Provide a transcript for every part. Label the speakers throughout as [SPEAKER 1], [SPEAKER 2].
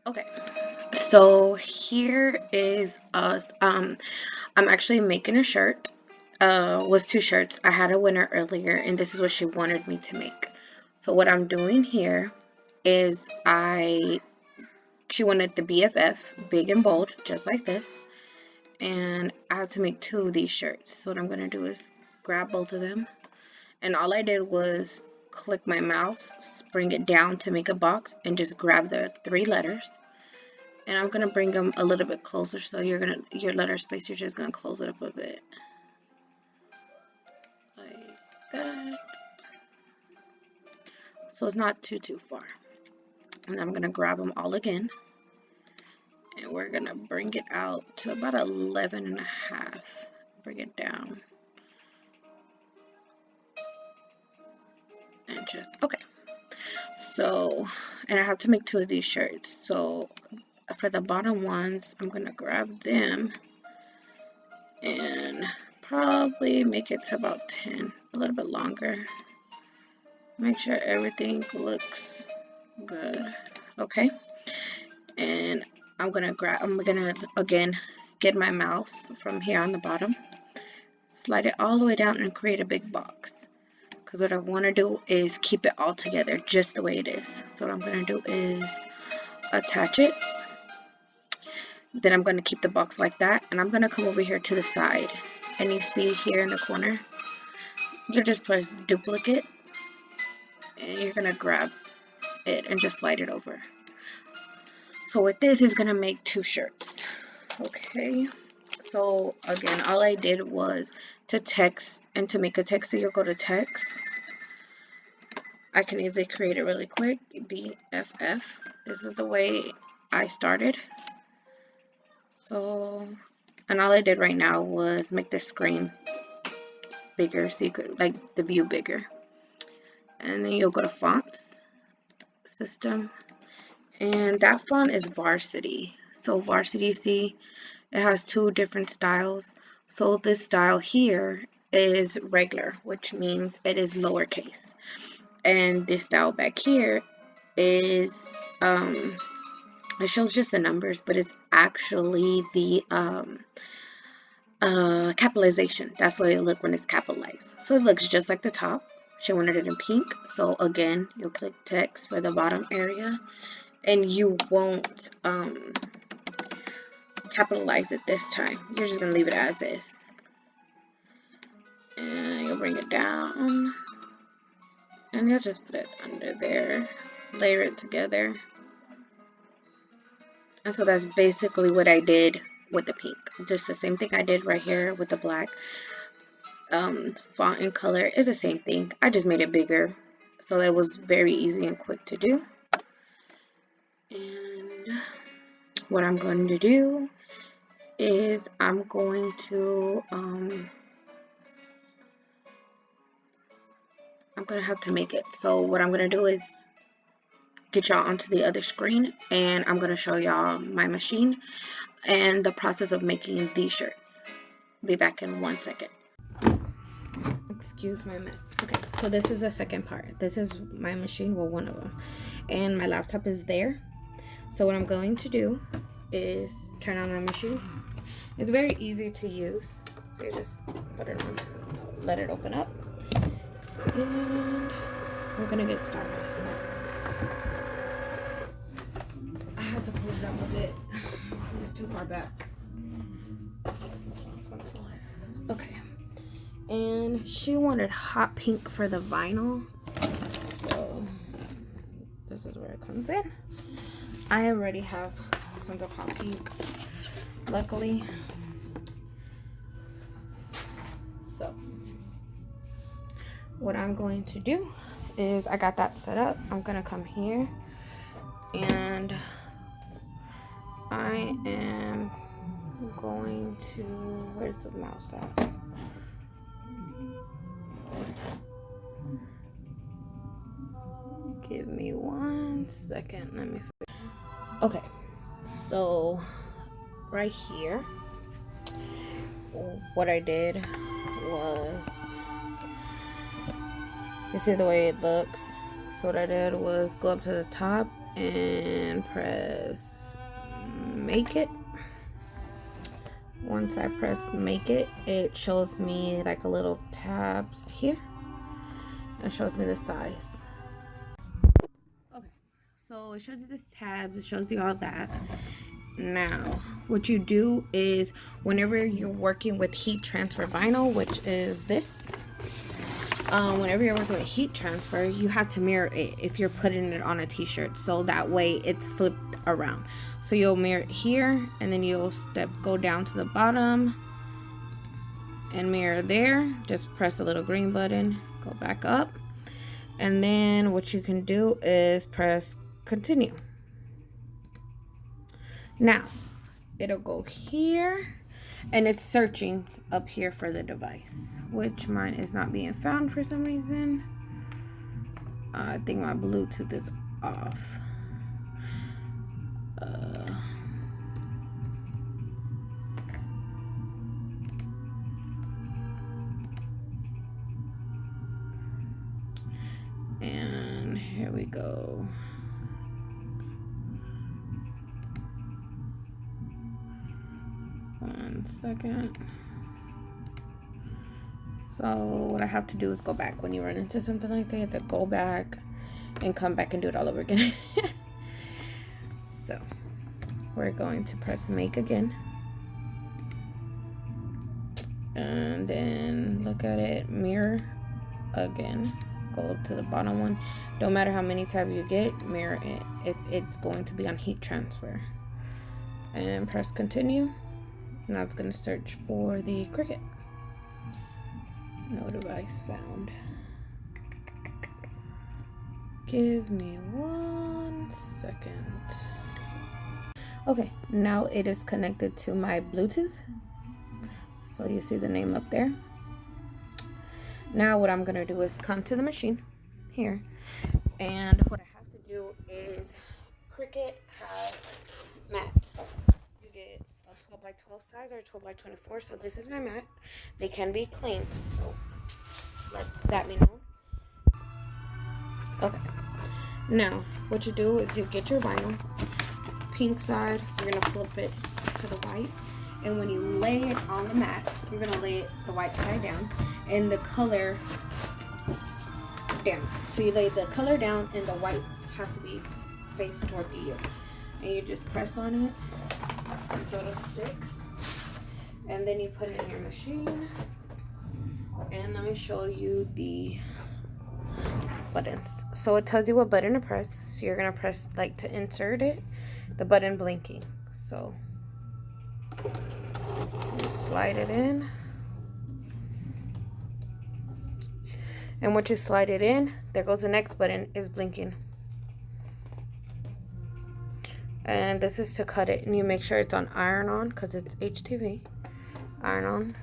[SPEAKER 1] Okay, so here is us. I'm actually making a shirt. Was two shirts. I had a winner earlier, and this is what she wanted me to make. So what I'm doing here is she wanted the BFF, big and bold, just like this. And I have to make two of these shirts. So what I'm gonna do is grab both of them, and all I did was click my mouse, bring it down to make a box, and just grab the three letters. And I'm gonna bring them a little bit closer, so your letter space, you're just gonna close it up a bit like that, so it's not too far. And I'm gonna grab them all again, and we're gonna bring it out to about 11 and a half. Bring it down and just okay. So, and I have to make two of these shirts. So for the bottom ones, I'm gonna grab them and probably make it to about 10, a little bit longer. Make sure everything looks good. Okay. And I'm gonna again get my mouse from here on the bottom, slide it all the way down, and create a big box. Because what I want to do is keep it all together just the way it is. So what I'm gonna do is attach it. Then I'm gonna keep the box like that, and I'm gonna come over here to the side. And you see here in the corner, you just press duplicate, and you're gonna grab it and just slide it over. So with this is gonna make two shirts. Okay, so again, all I did was to text, and to make a text, so you'll go to text. I can easily create it really quick. BFF. This is the way I started. So, and all I did right now was make the screen bigger, so you could like the view bigger. And then you'll go to fonts, system, and that font is Varsity. So Varsity, you see, it has two different styles. So this style here is regular, which means it is lowercase. And this style back here is, it shows just the numbers, but it's actually the capitalization. That's what it looks when it's capitalized. So it looks just like the top. She wanted it in pink. So again, you'll click text for the bottom area, and you won't capitalize it this time. You're just gonna leave it as is, and you'll bring it down, and you'll just put it under there, layer it together. And so that's basically what I did with the pink. Just the same thing I did right here with the black. Font and color is the same thing. I just made it bigger, so that was very easy and quick to do. And what I'm going to do is I'm going to have to make it. So what I'm going to do is get y'all onto the other screen, and I'm going to show y'all my machine and the process of making these shirts. Be back in 1 second. Excuse my mess. Okay, so this is the second part. This is my machine, well, one of them, and my laptop is there. So what I'm going to do is turn on my machine. It's very easy to use. So you just put it on, let it open up, and we're gonna get started. I had to pull it up a bit. This is too far back. Okay. And she wanted hot pink for the vinyl. So this is where it comes in. I already have tons of hot pink, luckily. So what I'm going to do is, I got that set up. I'm gonna come here, and I am going to, where's the mouse at? Give me 1 second. Let me. Okay, so right here, what I did was, you see the way it looks. So what I did was go up to the top and press make it. Once I press make it, it shows me like a little tabs here. It shows me the size. Okay, so it shows you the tabs, it shows you all that. Now, what you do is whenever you're working with heat transfer vinyl, which is this, whenever you're working with heat transfer, you have to mirror it if you're putting it on a t-shirt, so that way it's flipped around. So you'll mirror it here, and then you'll go down to the bottom and mirror there. Just press the little green button, go back up, and then what you can do is press continue. Now it'll go here, and it's searching up here for the device, which mine is not being found for some reason. I think my Bluetooth is off. And here we go. One second. So what I have to do is go back. When you run into something like that, you have to go back and come back and do it all over again. So we're going to press make again, and then look at it, mirror again, go up to the bottom one. Don't matter how many tabs you get, mirror it if it's going to be on heat transfer, and press continue. Now it's going to search for the Cricut. No device found. Give me 1 second. Okay, now it is connected to my Bluetooth. So you see the name up there. Now what I'm gonna do is come to the machine here, and what I have to do is Cricut has mats. You get a 12 by 12 size or 12 by 24. So this is my mat. They can be cleaned, so let that be known. Okay. Now what you do is you get your vinyl. Pink side, you're gonna flip it to the white, and when you lay it on the mat, you're gonna lay it the white side down and the color down. So you lay the color down and the white has to be faced toward you, and you just press on it so it'll stick, and then you put it in your machine. And let me show you the buttons. So it tells you what button to press. So you're gonna press, like, to insert it, the button blinking. So you slide it in, and once you slide it in, there goes the next button is blinking. And this is to cut it, and you make sure it's on iron on because it's HTV. Iron on,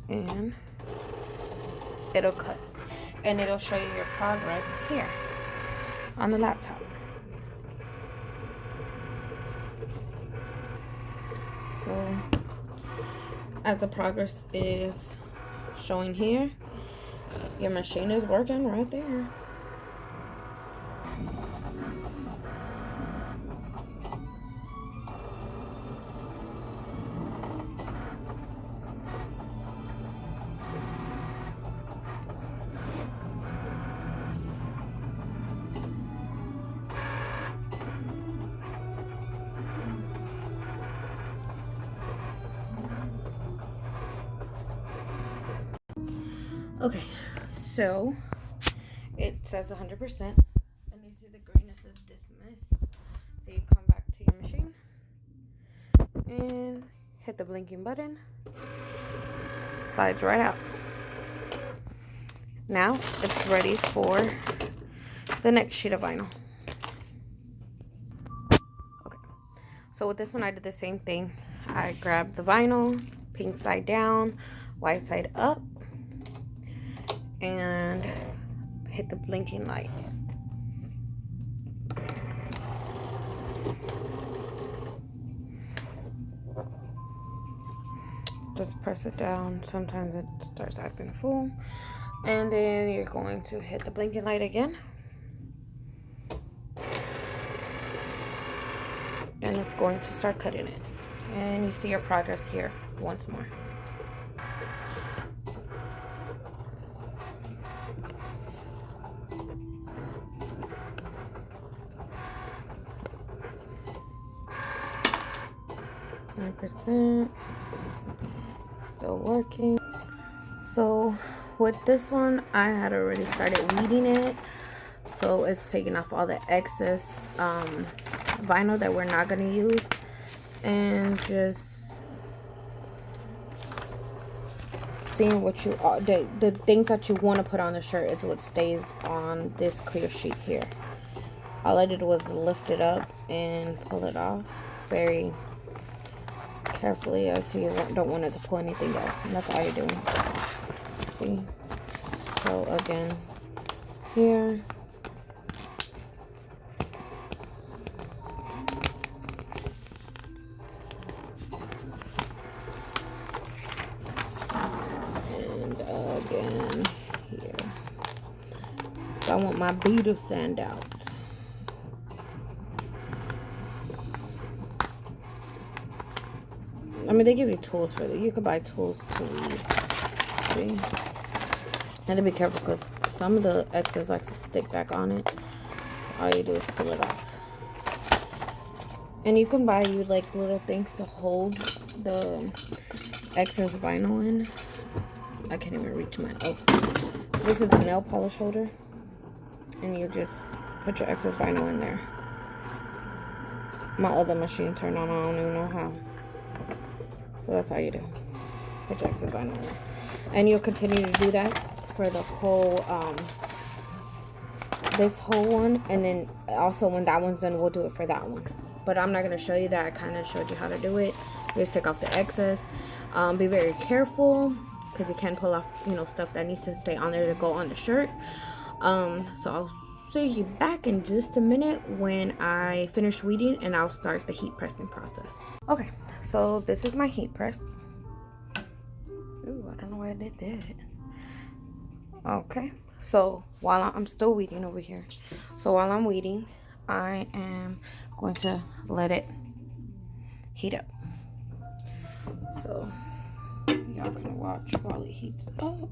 [SPEAKER 1] and it'll cut, and it'll show you your progress here on the laptop. So as the progress is showing here, your machine is working right there. Okay, so it says 100%, and you see the greenness is dismissed. So you come back to your machine and hit the blinking button. Slides right out. Now it's ready for the next sheet of vinyl. Okay, so with this one I did the same thing. I grabbed the vinyl, pink side down, white side up, and hit the blinking light. Just press it down. Sometimes it starts acting a fool. And then you're going to hit the blinking light again. it's going to start cutting it. And you see your progress here once more. %, still working. So with this one, I had already started weeding it, so it's taking off all the excess vinyl that we're not going to use, and just seeing what you are, the things that you want to put on the shirt is what stays on this clear sheet here. All I did was lift it up and pull it off very carefully, so you don't want it to pull anything else, and that's all you're doing. See? So again, here, and again here. So I want my B to stand out. I mean, they give you tools for that. You could buy tools to weed. See? And to be careful, because some of the excess likes to stick back on it. All you do is pull it off. And you can buy you like little things to hold the excess vinyl in. I can't even reach mine. Oh, this is a nail polish holder. And you just put your excess vinyl in there. My other machine turned on. I don't even know how. So that's how you do. Put your excess vinyl in there. And you'll continue to do that for the whole, this whole one. And then also when that one's done, we'll do it for that one. But I'm not going to show you that. I kind of showed you how to do it. Just take off the excess. Be very careful, because you can pull off, you know, stuff that needs to stay on there to go on the shirt. So I'll see you back in just a minute when I finish weeding, and I'll start the heat pressing process. Okay, so this is my heat press. Ooh, I don't know why I did that. Okay, so while I'm still weeding over here, so while I'm weeding, I am going to let it heat up. So y'all can watch while it heats up.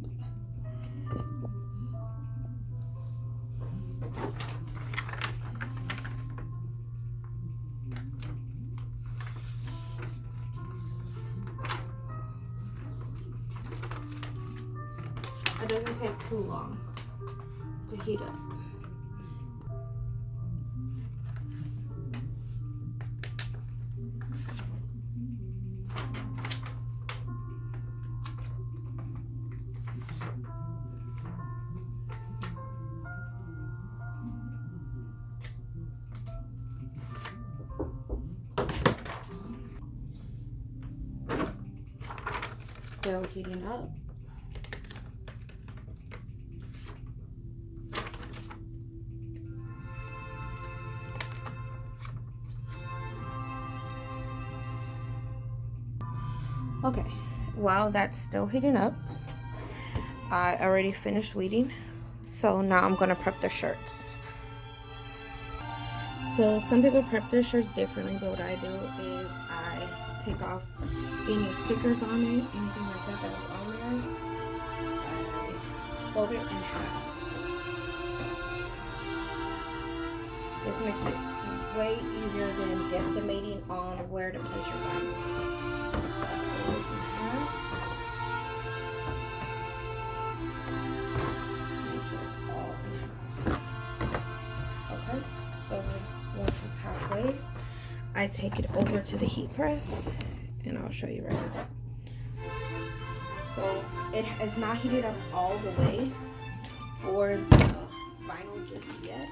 [SPEAKER 1] It doesn't take too long to heat up. Still heating up. Okay, while that's still heating up, I already finished weeding, so now I'm gonna prep the shirts. So some people prep their shirts differently, but what I do is I take off any stickers on it, anything like that that was on there. I fold it in half. This makes it way easier than guesstimating on where to place your vinyl. So I fold this in half. Make sure it's all in half. Okay, so once it's halfway, I take it over to the heat press, and I'll show you right now. So it is not heated up all the way for the vinyl just yet.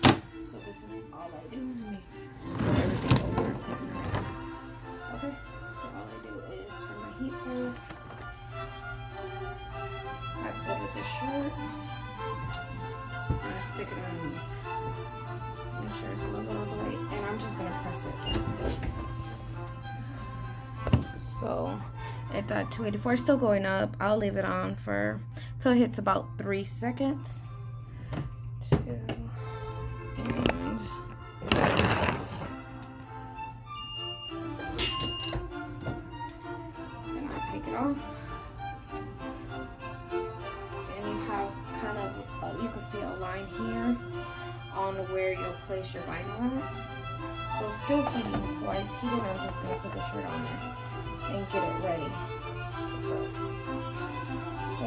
[SPEAKER 1] So this is all I do. Let me scroll everything over for a minute. Okay, so all I do is turn my heat press. I fold the shirt, and I stick it underneath. Make sure it's level all the way, and I'm just gonna press it. So it's at 284. It's still going up. I'll leave it on for till it hits about 3 seconds. 2 and
[SPEAKER 2] off. And you have kind of, you can see a line here on where you'll place your vinyl at. So it's still heating, so while it's heating, I'm just going to put the shirt on there and get it ready to press. So,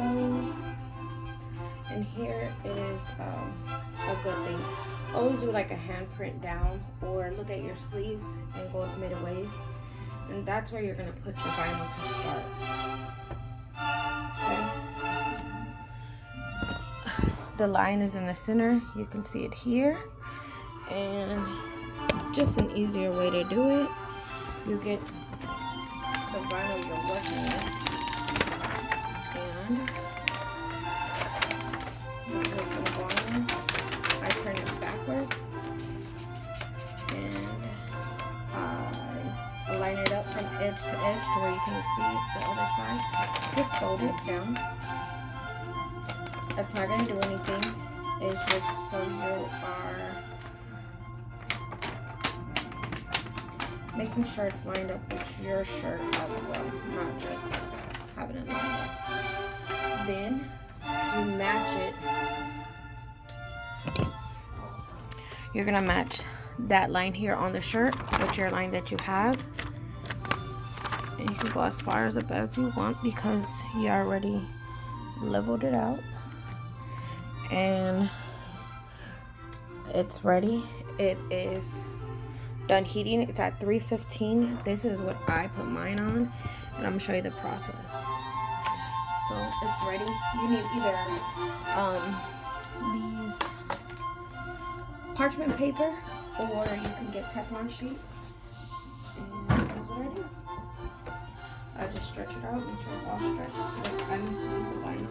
[SPEAKER 2] and here is a good thing. Always do like a handprint down, or look at your sleeves and go midways. And that's where you're going to put your vinyl to start. Okay. The line is in the center. You can see it here. And just an easier way to do it. You get the vinyl you're working with. And this is what's going to go on there. I turn it backwards. And I line it up from edge to edge to where you can see the other side. Just fold it down. That's not going to do anything. It's just so you are making sure it's lined up with your shirt as well, not just having it lined up. Then you match it. You're going to match that line here on the shirt with your line that you have. And you can go as far up as you want because you already leveled it out. And it's ready. It is done heating. It's at 315. This is what I put mine on, and I'm gonna show you the process. So it's ready. You need either these parchment paper, or you can get Teflon sheet. And this is what I do. I just stretch it out, make sure it's all stretched. Look, I missed a piece of vinyl.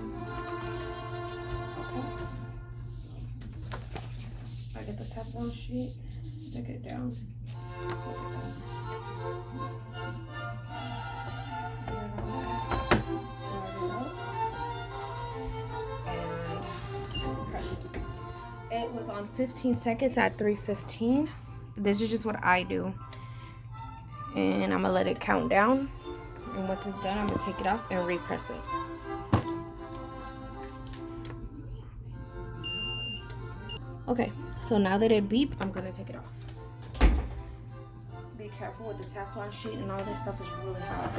[SPEAKER 2] Okay. I get the Teflon sheet, stick it down. It was on 15 seconds at 3:15. This is just what I do. And I'm gonna let it count down. And once it's done, I'm gonna take it off and repress it. Okay, so now that it beeped, I'm gonna take it off. Be careful with the Teflon sheet, and all this stuff is really hot.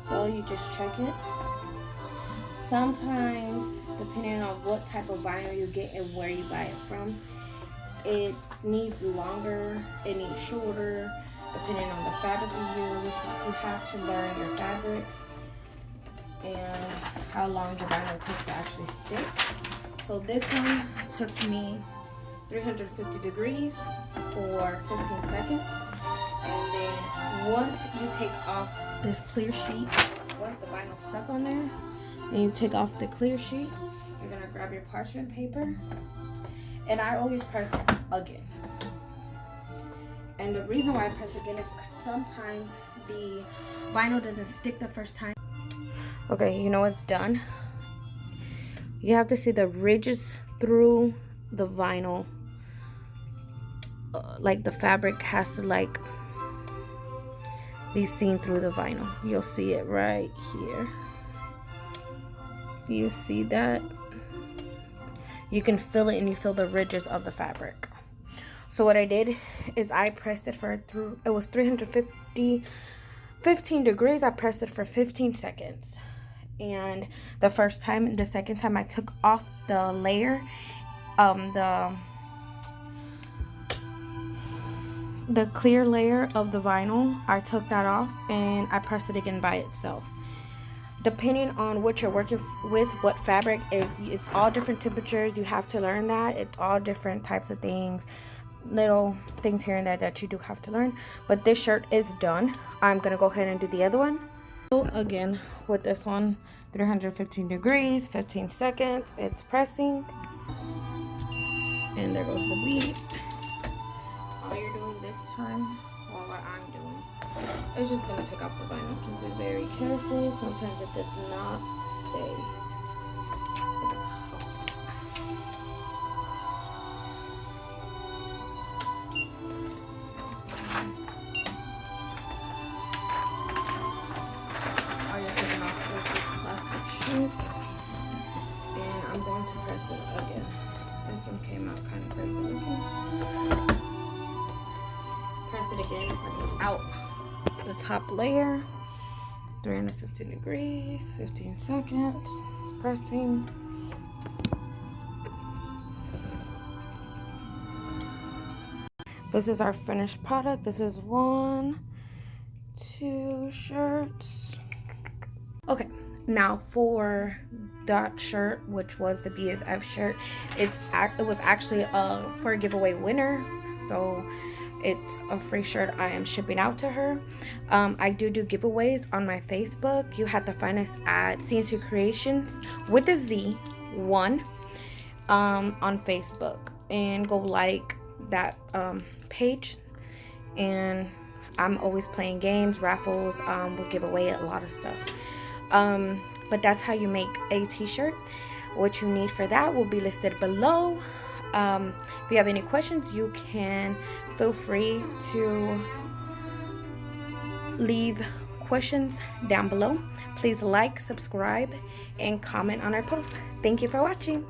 [SPEAKER 2] So you just check it. Sometimes, depending on what type of vinyl you get and where you buy it from, it needs longer, it needs shorter, depending on the fabric you use. You have to learn your fabrics and how long your vinyl takes to actually stick. So this one took me 350 degrees for 15 seconds. And then once you take off this clear sheet, once the vinyl's stuck on there, and you take off the clear sheet, you're gonna grab your parchment paper. And I always press again. And the reason why I press again is because sometimes the vinyl doesn't stick the first time. Okay, you know it's done. You have to see the ridges through the vinyl. Like the fabric has to like be seen through the vinyl. You'll see it right here. Do you see that? You can feel it, and you feel the ridges of the fabric. So what I did is I pressed it for it was 15 degrees. I pressed it for 15 seconds. And the second time I took off the layer, the clear layer of the vinyl, I took that off and I pressed it again by itself. Depending on what you're working with, what fabric, it's all different temperatures. You have to learn that. It's all different types of things, little things here and there that you do have to learn. But this shirt is done. I'm gonna go ahead and do the other one. So again, with this one, 315 degrees, 15 seconds, it's pressing. And there goes the bead. All you're doing this time, or what I'm doing, is just gonna take off the vinyl. Just be very careful. Sometimes it does not stay. It is hot. All you're taking press it again. This one came out kind of crazy looking. Press it again, bring out the top layer. 315 degrees, 15 seconds. It's pressing. This is our finished product. This is 1, 2 shirts. Okay, now for that shirt, which was the BFF shirt, it was actually for a giveaway winner, so it's a free shirt I am shipping out to her. I do giveaways on my Facebook. You have to find us at CNC Creations with a Z 1 on Facebook, and go like that page. And I'm always playing games, raffles, we'll give away a lot of stuff. But that's how you make a t-shirt. What you need for that will be listed below. If you have any questions, you can feel free to leave questions down below. Please like, subscribe, and comment on our posts. Thank you for watching.